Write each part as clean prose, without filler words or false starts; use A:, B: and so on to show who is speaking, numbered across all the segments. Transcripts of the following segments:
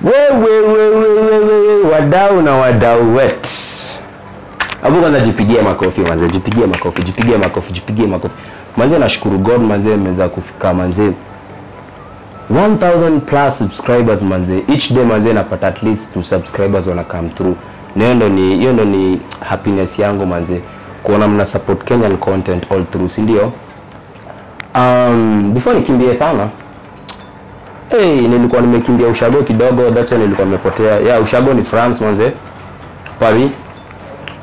A: Wewe wadau na wadau wetu. Hapo kwanza jipigie makofi manze, jipigie makofi. Manze nashukuru God manze ameweza kufika manze 1000 plus subscribers manze. Each day manze napata at least 2 subscribers wana come through. Hiyo ndo ni happiness yangu manze. Kuona mna support Kenyan content all through, si ndio? Before nikimbie sana. Nilikuwa nimekimbia ushago kidogo, that's why nilikuwa nimepotea. Ushago ni France manze. Paris.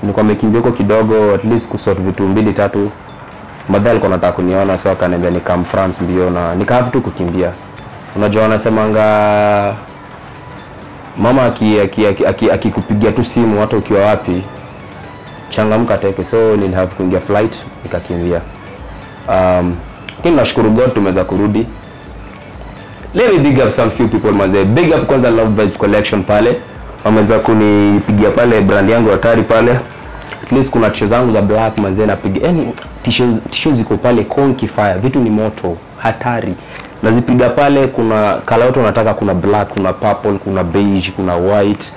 A: Nilikuwa nimekimbia huko kidogo at least kusort vitu 2-3. Madhali alikuwa anataka kuniona, so akaniambia ni come France mbio na nikaanza tu kukimbia. Unajua wanasemanga mama akikupigia tu simu hata ukiwa wapi changamka teke, so nilihave kuingia flight nikakimbia. Lakini nashukuru God tumeweza kurudi. Let me big up some few people manze. Big up kwanza Love Vibes Collection pale. Wameweza kunipigia pale brand yangu hatari pale. At least kuna t-shirt zangu za black manze napiga. T-shirt ziko pale conky fire. Vitu ni moto, hatari. Nazipiga pale, kuna color yote unataka, kuna black, kuna purple, kuna beige, kuna white.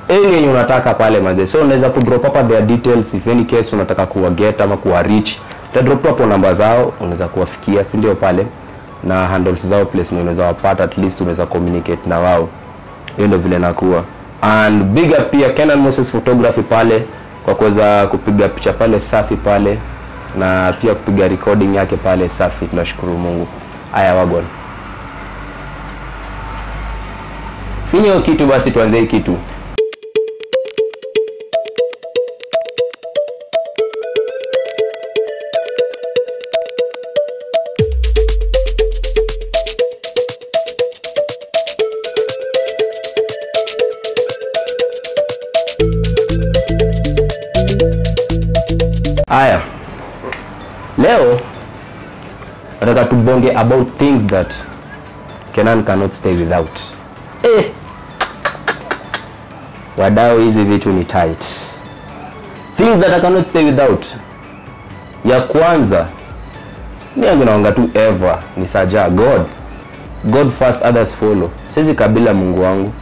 A: Yenye unataka pale manze. So unaweza ku drop hapa their details if any case unataka kuwa get ama kuwa reach. Ta drop hapo namba zao, unaweza kuwafikia, si ndio pale. Na handles zao place unaweza wapata, at least unaweza communicate na wao. Hiyo ndio vile nakuwa. And big up pia Kenan Moses Photography pale kwa kuweza kupiga picha pale safi pale na pia kupiga recording yake pale safi. Tunashukuru Mungu. Aya wagon. Finyo kitu basi tuanze kitu. Aya. Leo nataka tubonge about things that Kenan cannot stay without. Wadau hizi vitu ni tight. Things that I cannot stay without. Ya kwanza ni yangu naonga tu ever ni saja God first, others follow. Siwezi kabila Mungu wangu.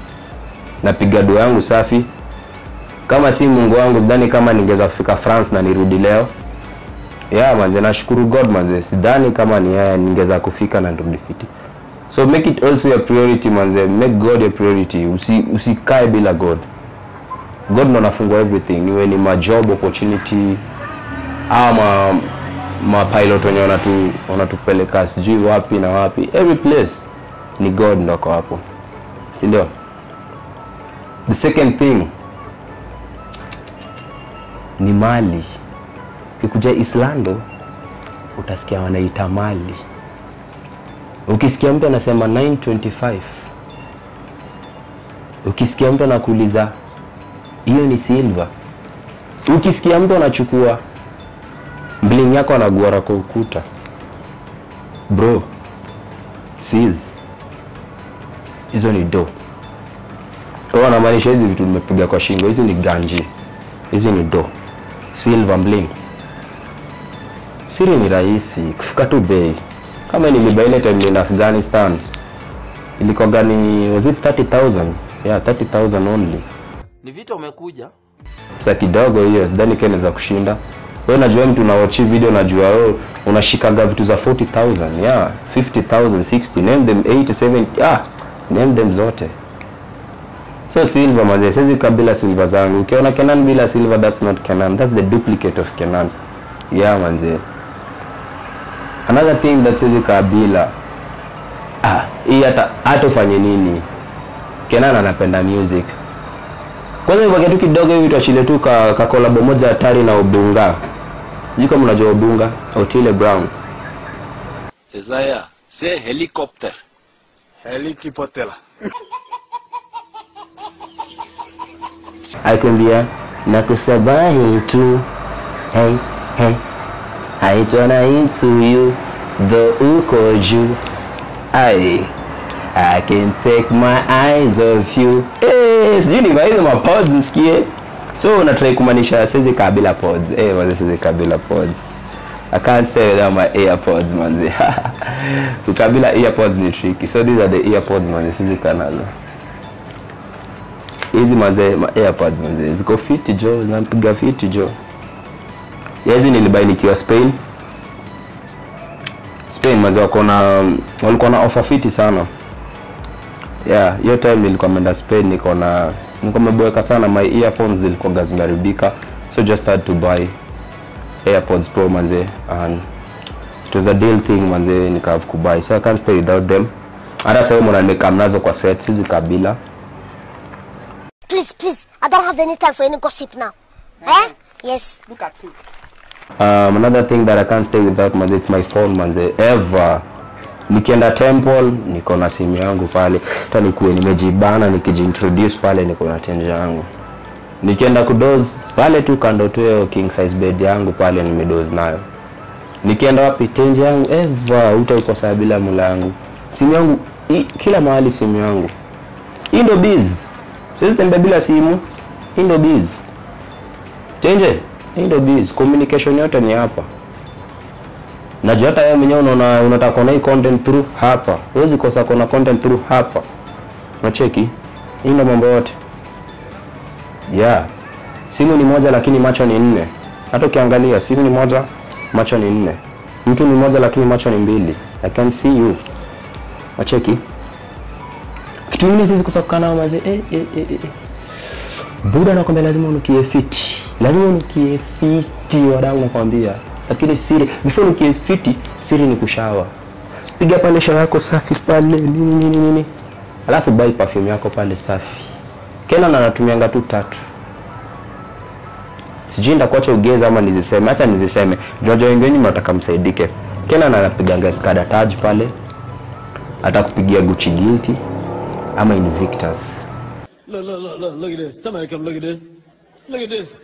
A: Napiga dua yangu safi. Kama si Mungu wangu sidhani kama ningeweza kufika France na nirudi leo. Manze nashukuru God manze. Sidhani kama ni yeye ningeweza kufika na nirudi fiti. So make it also your priority manze. Make God your priority. Usikae bila God. God ndo anafungua everything. Iwe ni ma job opportunity ama ma pilot wenye wanatupeleka sijui wapi na wapi. Every place ni God ndo kwa hapo. Si ndio? The second thing ni mali. Ukikuja Islando utasikia wanaita mali. Ukisikia mtu anasema 925, ukisikia mtu anakuuliza hiyo ni silver, ukisikia mtu anachukua bling yako anaguara kwa ukuta, bro sis, hizo ni do. Wanamaanisha hizi vitu nimepiga kwa shingo, hizi ni ganji, hizi ni do, silver bling. Siri ni rahisi, kufika tu bei. Kama nilibuy ile time in Afghanistan ilikuwa gani, was it 30,000? 30,000 only.
B: Ni vita umekuja
A: Pesa kidogo hiyo, sidhani keneza kushinda. Wewe unajua mtu na watch video unajua wewe unashikaga vitu za 40,000, 50,000, 60, name them 80, 70, name them zote. So silver manze, siwezi kabila silver zangu. Ukiona Kenan bila silver, that's not Kenan, that's the duplicate of Kenan. Manze. Another thing that siwezi kabila, hii hata ufanye nini, Kenan anapenda music. Kwanza ibaki tu kidogo hivi tuachile tu ka collab moja hatari na Obunga. Jiko mnajua Obunga, Otile Brown.
B: Isaiah, say helicopter.
C: Helicopter.
A: Akimbia na kusabahi tu. Hey, I wanna into you, the uko juu. I can't take my eyes off you. Sijui ni vaizo mapods nisikie. So unatry kumanisha siwezi kabila pods. Waze siwezi kabila pods. I can't stay without my earpods manzi. Kukabila earpods ni tricky. So these are the earpods manzi, siwezi kanazo. Hizi mazee AirPods mazee ziko fiti jo, zinampiga fiti jo. Hizi nilibuy nikiwa Spain. Spain mazee walikuwa na offer fiti sana. Yeah, hiyo time nilikuwa nimeenda Spain, nilikuwa nimeboeka sana, my earphones zilikuwa zimeharibika. So just had to buy AirPods Pro mazee, and it was a deal thing mazee, nikave kubuy. So I can't stay without them. Hata sasa mnaniweka mnazo kwa set hizi kabila.
D: Please, I don't have any time for any gossip now. Eh? Yes.
E: Look at him.
A: Another thing that I can't stay without manze, it's my phone manze. Ever nikienda temple niko na simu yangu pale, hata nikuwe nimejibana nikijiintroduce pale niko na tenje yangu. Nikienda kudoze pale tu kando tu hiyo king size bed yangu pale nimedoze nayo. Nikienda wapi tenje yangu ever utaikosa bila mlango. Simu yangu kila mahali, simu yangu. Hii ndo biz. Siwezi tembea bila simu. Hii ndo biz. Tenje, hii ndo biz. Communication yote ni hapa. Najua hata wewe mwenyewe unataka kuona hii content through hapa. Huwezi kosa kuona content through hapa. Unacheki? Hii ndo mambo yote. Yeah. Simu ni moja lakini macho ni 4. Hata ukiangalia simu ni moja, macho ni 4. Mtu ni moja lakini macho ni 2. I can see you. Unacheki? Kitu kingine sisi kusakana maze Buda nakwambia lazima unukie fiti. Lazima unukie fiti wadau nakwambia. Lakini siri, before unukie fiti, siri ni kushawa. Piga pale shawa yako safi pale nini. Alafu buy perfume yako pale safi. Kenan anatumianga tu 3. Sijui ndakuacha ugeza ama niziseme. Acha niziseme. Jojo wengine mnataka msaidike. Kenan anapiganga Skada Taj pale. Atakupigia Gucci Guilty ama Invictus.
F: Look at this. Somebody come look at this. Look at this.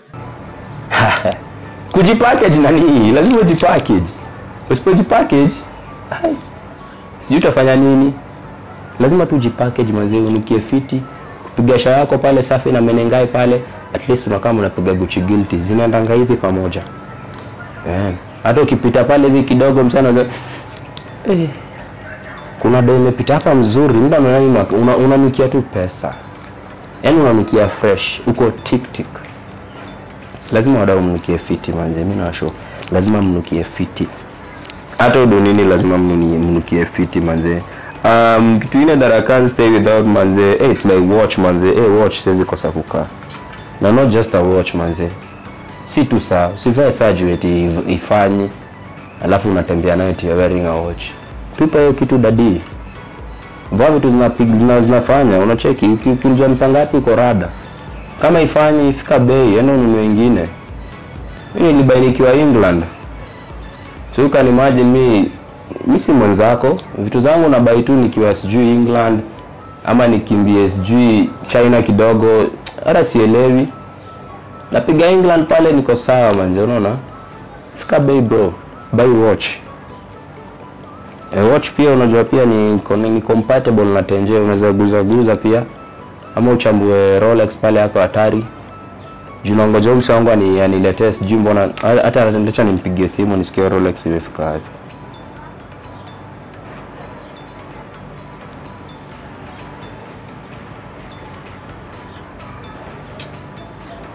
A: Kujipackage nani? Lazima ujipackage. Usipojipackage, sijui utafanya nini. Lazima tu ujipackage mazee, unukie fiti, kupiga shawa yako pale safi na menengai pale, at least unakaa unapiga Gucci Guilty. Zinaendanga hivi pamoja. Hata ukipita pale hivi kidogo msana kuna dai imepita hapa mzuri, muda unanukia tu pesa. Yaani unanukia fresh, uko tik. Lazima wadau mnukie fiti manze, mimi na show. Lazima mnukie fiti. Hata udonini lazima mnukie fiti manze. Kitu kingine that I can't stay without manze, it's my watch manze. Watch siwezi kosa kukaa. Na not just a watch manze. Si tu saa, usivae saa juu eti ifanyi. Alafu unatembea nayo eti wearing a watch. Tupa hiyo kitu dadi. Mbona vitu zinafanya, unacheki ukijua msangapi uko rada. Kama ifanyi ifika bei, yani ununue wengine. Mimi nilibainikiwa England. So you can imagine mimi si mwenzako, vitu zangu na buy tu nikiwa sijui England ama nikimbie sijui China kidogo, hata sielewi. Napiga England pale niko sawa manze, unaona? Fika bei bro, buy watch. Watch pia unajua pia ni compatible na tenje, unaweza guza pia. Ama uchambue Rolex pale yako hatari. Jina ngoja mse wangu aniletee sijui mbona hata anataka nimpigie simu nisikie Rolex imefika wapi.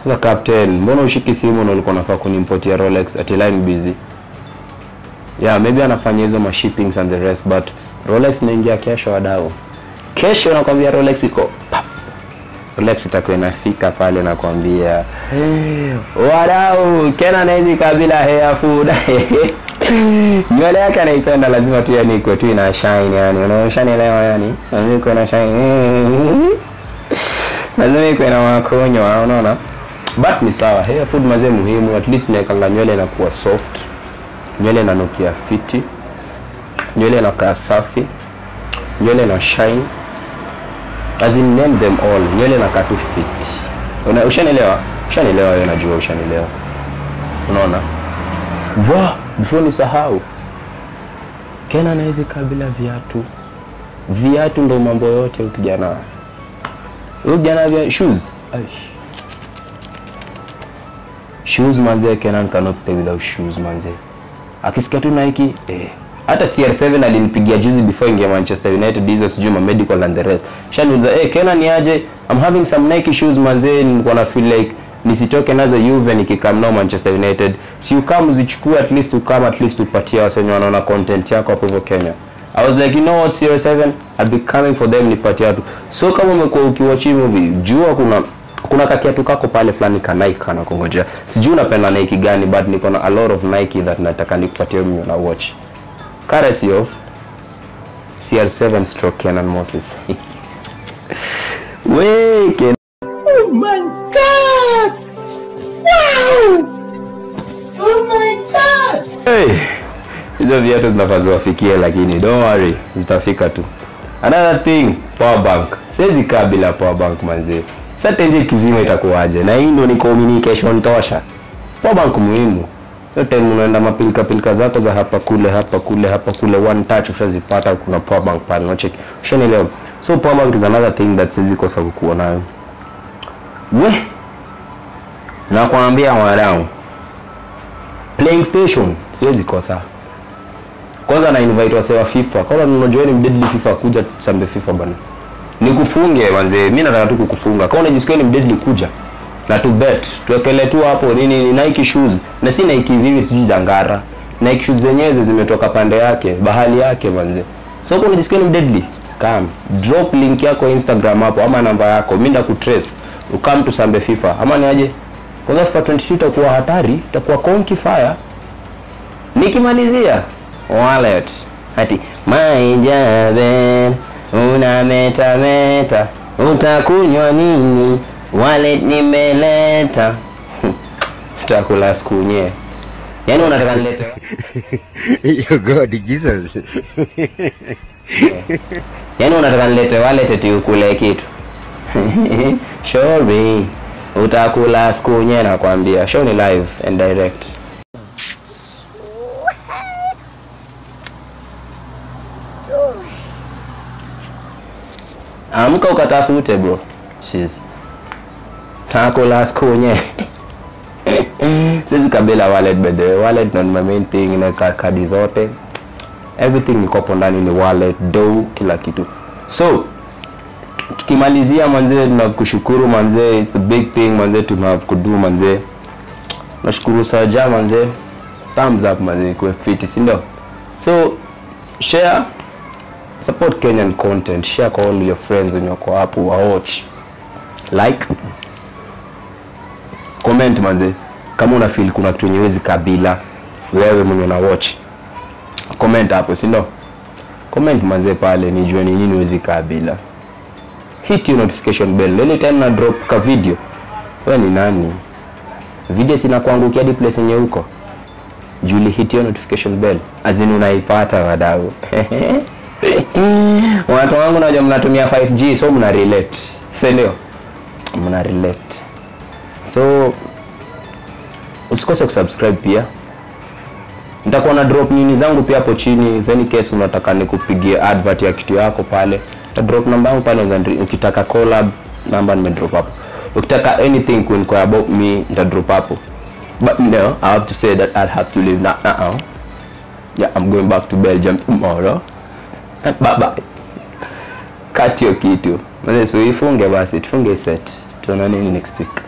A: Sasa captain, mbona ushiki simu na ulikuwa unafaa kunimportia Rolex at line busy? Yeah, maybe anafanya hizo ma shippings and the rest, but Rolex inaingia kesho wadau. Kesho nakwambia Rolex iko. Rolex itakuwa inafika pale nakwambia. Wadau, Kenan hizi kabila hair food. Nywele yake anaipenda, lazima tu yani iko tu ina shine yani. Unaelewa yani? Lazima iko ina shine. Lazima iko ina makonyo, unaona? But ni sawa, hair food mazee muhimu, at least naikanga nywele inakuwa soft. Nywele inanukia fiti. Nywele inakaa safi. Nywele ina shine. As in name them all, nywele inakaa tu fit. Ushanielewa? Ushanielewa wewe, najua ushanielewa. Unaona? Before nisahau. Kenan hizi kabila viatu. Viatu ndio mambo yote ukijana. Ukijana vya shoes. Shoes manze, Kenan cannot stay without shoes manze. Akisikia tu Nike, Hata CR7 alinipigia juzi before ingia Manchester United, hizo sijui medical and the rest. Shaniuliza Kena ni aje? I'm having some Nike shoes manze, niko na feel like nisitoke nazo Juve nikikam nao Manchester United. Si ukam uzichukue at least upatie wasenyo wanaona content yako hapo hivyo Kenya. I was like, you know what, CR7, I'll be coming for them nipatie watu. So kama umekuwa ukiwatch movie, jua kuna kakiatu kako pale fulani ka Nike kana kungojea. Sijui unapenda Nike gani, but niko na a lot of Nike that nataka nikupatie mimi na watch. Courtesy of CR7 stroke Kenan Moses. Wait.
F: Oh my God! Wow! Oh my God!
A: Hey, hizo viatu zinafaa wafikie, lakini don't worry, zitafika tu. Another thing, power bank. Siwezi kaa bila power bank manze. Sasa nje kizima itakuwaje? Na hii ndio ni communication tosha. Power bank muhimu. Yote unaenda mapilika zako za hapa kule one touch ushazipata, kuna power bank pale na check. Ushanielewa? So power bank is another thing that siwezi kosa kukuwa nayo. Na kuambia mwanangu, playing station siwezi kosa. Kwanza na invite wase wa FIFA. Kama unajua ni mdeadly FIFA kuja tusambe FIFA bana. Nikufunge manze, mimi nataka tu kukufunga. Kama unajisikia ni mdeadly kuja na tu bet, tuwekele tu hapo nini Nike shoes. Na si Nike hivi sijui za ngara. Nike shoes zenyewe zimetoka pande yake, bahali yake manze. So kama unajisikia ni mdeadly, come drop link yako Instagram hapo ama namba yako, mimi ndakutrace. Ukam tusambe FIFA. Ama ni aje? Kwanza FIFA 22 itakuwa hatari, itakuwa conky fire. Nikimalizia wallet ati maijabe una meta utakunywa nini, wallet nimeleta utakula sikunye. Yani unataka nilete
E: your God Jesus.
A: Yani unataka nilete wallet eti ukule kitu. Sure, utakula sikunye nakwambia. Show ni live and direct. Amka ukatafute bro. Cheers. Takula sikunye. Sisi kabila wallet by the way. Wallet not my main thing, na kadi zote. Everything iko hapo ndani ni wallet, dough, kila kitu. So tukimalizia manze, tunakushukuru manze, it's a big thing manze tunakudu manze. Nashukuru sana manze. Thumbs up manze kwa fit, si ndio? So share, support Kenyan content, share kwa all your friends wenye wako hapo wa watch. Like, comment manze. Kama una feel kuna kitu nyewezi kabila wewe mwenye na watch, comment hapo, si ndio? Comment manze pale nijue ni nini wezi kabila. Hit your notification bell anytime na drop ka video. Wewe ni nani? Video sina kuangukia hadi place yenye huko. Julie, hit your notification bell. Azini unaipata wadau. Watu wangu najua mnatumia 5G, so mna relate. Si ndio? Mna relate. So usikose kusubscribe pia. Nitakuwa na drop nini zangu pia hapo chini. If any case unataka nikupigie advert ya kitu yako pale, ta drop namba yangu pale. Ukitaka collab, namba nimedrop hapo. Ukitaka anything kuinquire about me, nita drop hapo. But no, I have to say that I'll have to leave now. Yeah, I'm going back to Belgium tomorrow. Bye bye. Cut your kitu. Mwanzo ifunge basi, tufunge set. Tuonane next week.